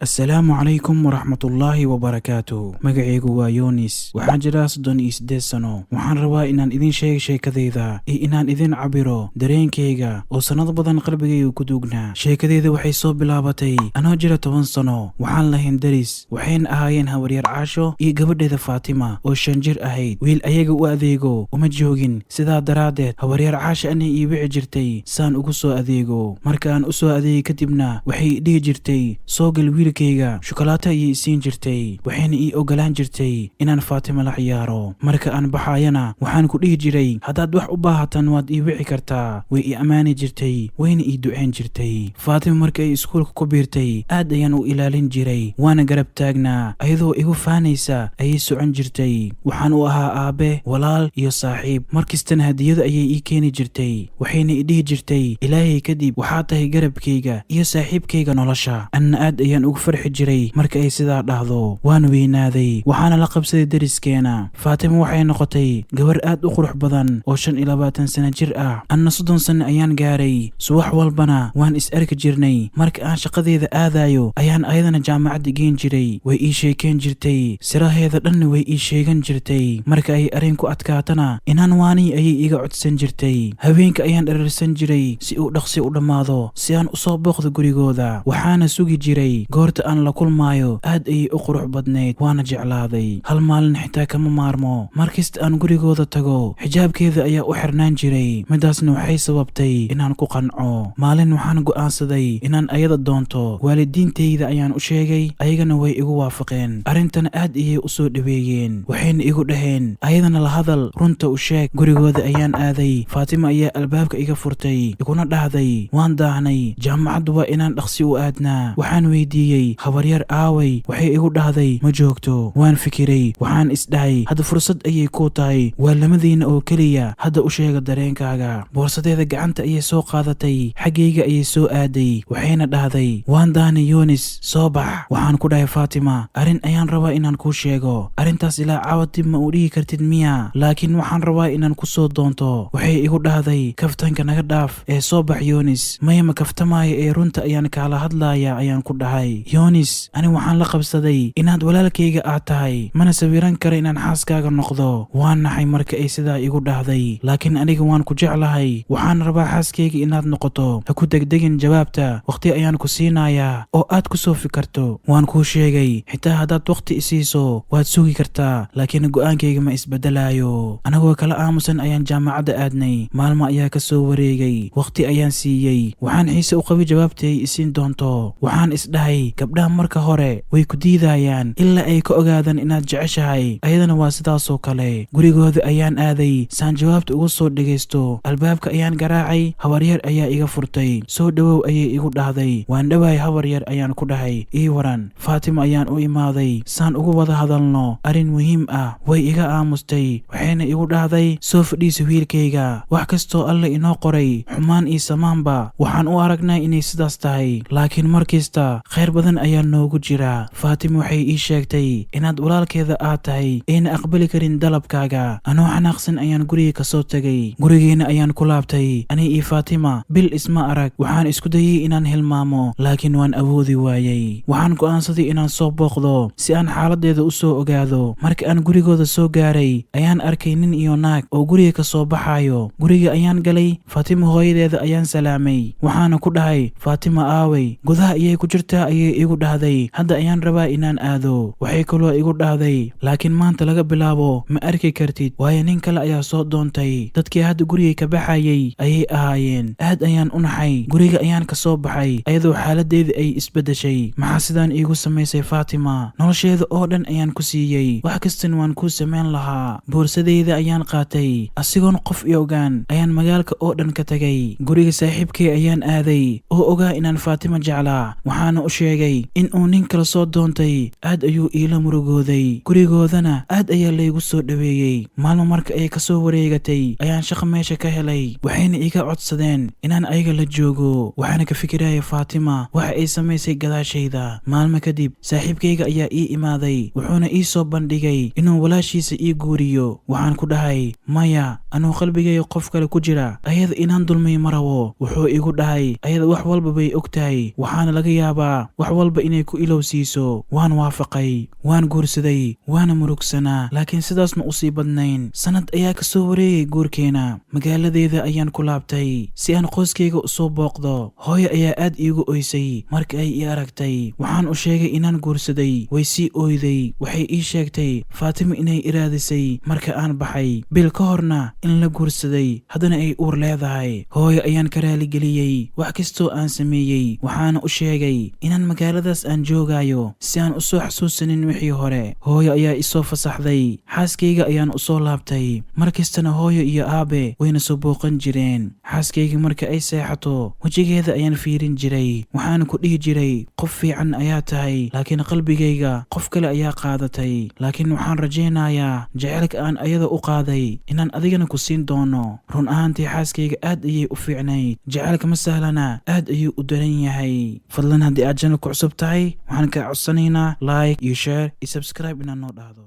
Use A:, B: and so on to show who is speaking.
A: السلام عليكم ورحمة الله وبركاته. magacaygu waa Yunis, waxaan jiraa 38 sano. waxaan rabaa inaan idin sheego sheekadeyda iyo inaan idin cabiro dareenkayga oo sanado badan qalbigayga ku duugnaa. sheekadeyda waxay soo bilaabatay anoo jira 10 sano. waxaan lahayn daris, waxayna ahaayeen hawaryar Caasho iyo gabadheeda Faatima oo 5 jir ahayd. wiil ayaga u adeego uma joogin, sidaa daraadeed hawaryar Caasho anay ii wici jirtay saan ugu soo adeego. marka aan u soo adeegay kadibna waxay dhihi jirtay soo gal wiilkayga, shukulaato ayay siin jirtay, waxayna ii ogolaan jirtay inaan Faatima la ciyaaro. marka aan baxayana waxaan ku dhihi jiray haddaad wax u baahatan waad ii wici kartaa. way ii ammaani jirtay, wayna ii ducayn jirtay. Faatima marka ay iskuulka ku biirtay aad ayaan u ilaalin jiray, waana garab taagnaa. ayadoo igu faanaysa ayay socon jirtay. waxaan u ahaa aabe, walaal iyo saaxiib. markastana hadiyado ayay ii keeni jirtay, waxayna ii dhihi jirtay ilaahay kadib waxaad tahay garabkayga iyo saaxiibkayga nolosha. anna aad ayaan ugu farxi jiray marka ay sidaa dhahdo. waan weynaaday, waxaana la qabsaday dariskeena. Faatima waxay noqotay gabar aad u qurux badan oo 25 sano jir ah. anna 30 sano ayaan gaaray. subax walbana waan is arki jirnay. marka aan shaqadeeda aadayo ayaan ayadana jaamacadda geen jiray. way ii sheekeen jirtay, siraheeda dhanna way ii sheegan jirtay. marka ay arrin ku adkaatana inaan waaniy ayay iga codsan jirtay. habeenka ayaan dhararsan jiray si uu dhaqsi u dhammaado, si aan u soo booqdo gurigooda. waxaana sugi jiray goorta aan la kulmaayo. aad ayay u qurux badnayd, waana jeclaaday. hal maalin xitaa kama maarmo. markasta aan gurigooda tago xijaabkeeda ayaa u xirnaan jiray. midaasna waxay sababtay inaan ku qanco. maalin waxaan go'aansaday inaan ayada doonto. waalidiintayda ayaan u sheegay, ayagana way igu waafaqeen. arrintana aad ayay u soo dhaweeyeen, waxayna igu dhaheen ayadana la hadal, runta u sheeg. gurigooda ayaan aaday. Faatima ayaa albaabka iga furtay, iguna dhahday waan daahnay, jaamacaddu waa inaan dhaqsi u aadnaa. waxaan weydiiyey habaryar aaway, waxay igu dhahday ma joogto. waan fikiray, waxaan isdhahay hadda fursad ayay kuu tahay, waa lamadiina oo keliya. hadda u sheega dareenkaaga. boorsadeeda gacanta ayay soo qaadatay, xaggayga ayay soo aaday, waxayna dhahday waan daanay Yunis, soo bax. waxaan ku dhahay Faatima, arrin ayaan rabaa inaan kuu sheego. arrintaas ilaa caawa dib ma u dhihi kartid miya? laakiin waxaan rabaa inaan ku soo doonto. waxay igu dhahday kaftanka naga dhaaf ee soo bax Yunis. maya ma kaftamaayo ee runta ayaan kaala hadlaaya ayaan ku dhahay. Yunis, ani waxaan la qabsaday inaad walaalkayga aad tahay, mana sawiran kara inaan xaaskaaga noqdo. waan naxay marka ay sidaa igu dhahday, laakiin aniga waan ku jeclahay. waxaan rabaa xaaskayga inaad noqoto. ha ku degdegin jawaabta, waqti ayaan ku siinayaa oo aad ku soo fikarto. waan kuu sheegay xitaa haddaad waqti isiiso waad sugi kartaa, laakiin go'aankayga ma isbedelaayo. anagoo kala aamusan ayaan jaamacadda aadnay. maalmo ayaa ka soo wareegay, waqti ayaan siiyey. waxaan xiise u qabay jawaabtii ay isiin doonto. waxaan isdhahay gabdhaha marka hore way ku diidayaan ilaa ay ka ogaadaan inaad jeceshahay. ayadana waa sidaasoo kale. gurigooda ayaan aaday saan jawaabta uga soo dhegaysto. albaabka ayaan garaacay, habaryar ayaa iga furtay. soo dhawow ayay igu dhahday. waan dhawahay habaryar ayaan ku dhahay. ii waran. Faatima ayaan u imaaday saan ugu wada hadalno arrin muhiim ah. way iga aamustay, waxayna igu dhahday soo fadhiisa wiilkayga. wax kastoo alle inoo qoray, xumaan iyo samaanba, waxaan u aragnaa inay sidaas tahay, laakiin markasta khayr badan ayaa noogu jira. Faatima waxay ii sheegtay inaad walaalkeeda aad tahay, ayna aqbali karin dalabkaaga. anoo xanaaqsan ayaan guriga ka soo tegay. gurigeena ayaan ku laabtay. ani iyo Faatima bil isma arag. waxaan isku dayay inaan hilmaamo, laakiin waan awoodi waayay. waxaan go'aansaday inaan soo booqdo si aan xaaladeeda u soo ogaado. marka aan gurigooda soo gaaray ayaan arkay nin iyo naag oo guriga ka soo baxayo. guriga ayaan galay. Faatima hooyadeeda ayaan salaamay, waxaana ku dhahay Faatima aaway, gudaha ayay ku jirtaa ayay igu dhahday. hadda ayaan rabaa inaan aado. waxay kaloo igu dhahday laakiin maanta laga bilaabo ma arki kartid, waayo nin kale ayaa soo doontay. dadkii hadda guriga ka baxayay ayay ahaayeen. aad ayaan u naxay. guriga ayaan ka soo baxay ayadoo xaaladeeda ay isbedeshay. maxaa sidaan iigu samaysay Faatima? nolosheeda oo dhan ayaan ku siiyey, wax kastan waan kuu samayn lahaa. boorsadeyda ayaan qaatay, asigoon qof i ogaan ayaan magaalka oo dhan ka tagay. guriga saaxiibkay ayaan aaday oo ogaa inaan Faatima jeclaa. waxaana u sheegay in uu nin kala soo doontay. aad ayuu iila murugooday. gurigoodana aad ayaa laygu soo dhaweeyey. maalmo marka ay ka soo wareegatay ayaan shaqo meesha ka helay. waxayna iga codsadeen inaan ayaga la joogo. waxaana ka fikiraya Faatima waxa ay samaysay gadaashayda. maalmo kadib saaxiibkayga ayaa ii imaaday, wuxuuna ii soo bandhigay inuu walaashiisa ii guuriyo. waxaan ku dhahay maya, anuu qalbigayga qof kale ku jira, ayada inaan dulmay ma rabo. wuxuu igu dhahay ayada wax walba bay og tahay, waxaana laga yaabaa wax walba inay ku ilowsiiso. Waan waafaqay, waan guursaday, waana murugsanaa, laakiin sidaas ma usii badnayn. Sanad ayaa ka soo wareegay guurkeena. Magaaladeeda ayaan ku laabtay si aan qoyskayga u soo booqdo. Hooyo ayaa aad iigu oysay marka ay ii aragtay. Waxaan u sheegay inaan guursaday, way sii ooyday. Waxay ii sheegtay Faatimo inay iraadisay marka aan baxay, bil ka horna in la guursaday, haddana ay uur leedahay. Hooyo ayaan ka raaligeliyey wax kastoo aan sameeyey. Waxaana u sheegay inaan magaaladaas aan joogayo si aan u soo xasuusanin wixii hore. Hooyo ayaa isoo fasaxday, xaaskayga ayaan u soo laabtay. Markastana hooyo iyo aabe wayna soo booqan jireen. Xaaskayga marka ay seexato wejigeeda ayaan fiirin jiray. Waxaana ku dhihi jiray qof fiican ayaa tahay, laakiin qalbigayga qof kale ayaa qaadatay. Laakiin waxaan rajaynayaa jacaylka aan ayada u qaaday inaan adigana ku siin doono. Run ahaantii xaaskayga aad ayay u fiicnayd. jacaylka ma sahlana, aad ayuu u daran yahay. Fadlan haddii aad channel ku cusub tahay, waxaan kaa codsanaynaa like iyo share iyo subscribe inaad noo dhahdo.